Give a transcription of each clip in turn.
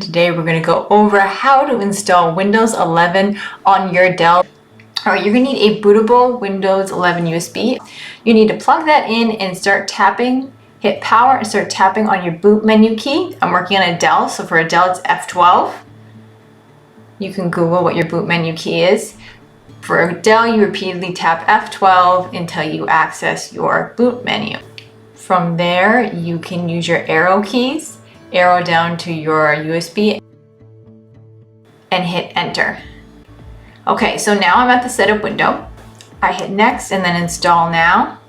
Today we're going to go over how to install Windows 11 on your Dell. Alright, you're going to need a bootable Windows 11 USB. You need to plug that in and start tapping. Hit power and start tapping on your boot menu key. I'm working on a Dell, so for a Dell it's F12. You can Google what your boot menu key is. For a Dell, you repeatedly tap F12 until you access your boot menu. From there, you can use your arrow keys, arrow down to your USB, and hit enter. Okay, so now I'm at the setup window. I hit next and then install now.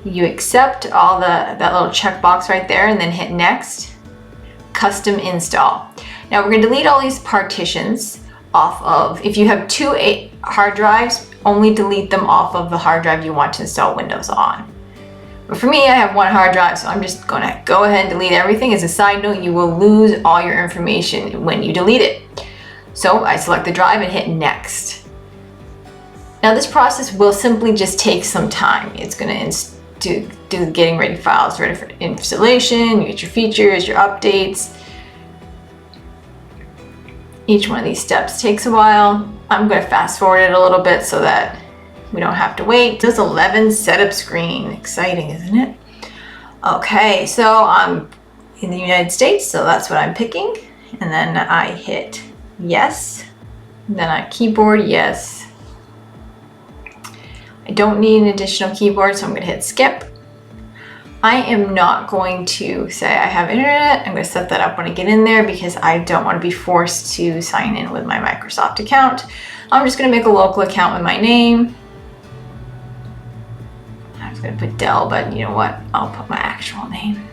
You accept all that little checkbox right there and then hit next. Custom install. Now we're going to delete all these partitions off of, if you have two hard drives, only delete them off of the hard drive you want to install Windows on. But for me, I have one hard drive, so I'm just going to go ahead and delete everything. As a side note, you will lose all your information when you delete it. So I select the drive and hit next. Now this process will simply just take some time. It's going to do the getting ready files ready for installation, you get your features, your updates. Each one of these steps takes a while. I'm going to fast forward it a little bit so that we don't have to wait. Windows 11 setup screen. Exciting, isn't it? Okay, so I'm in the United States, so that's what I'm picking. And then I hit yes. And then on keyboard, yes. I don't need an additional keyboard, so I'm going to hit skip. I am not going to say I have internet. I'm going to set that up when I get in there because I don't want to be forced to sign in with my Microsoft account. I'm just going to make a local account with my name. I was going to put Dell, but you know what? I'll put my actual name.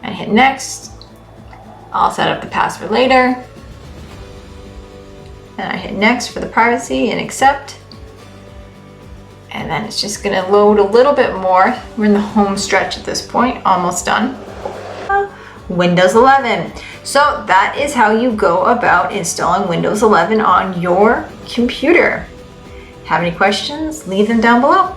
And hit next. I'll set up the password later. And I hit next for the privacy and accept. And then it's just going to load a little bit more. We're in the home stretch at this point, almost done. Windows 11. So that is how you go about installing Windows 11 on your computer. Have any questions? Leave them down below.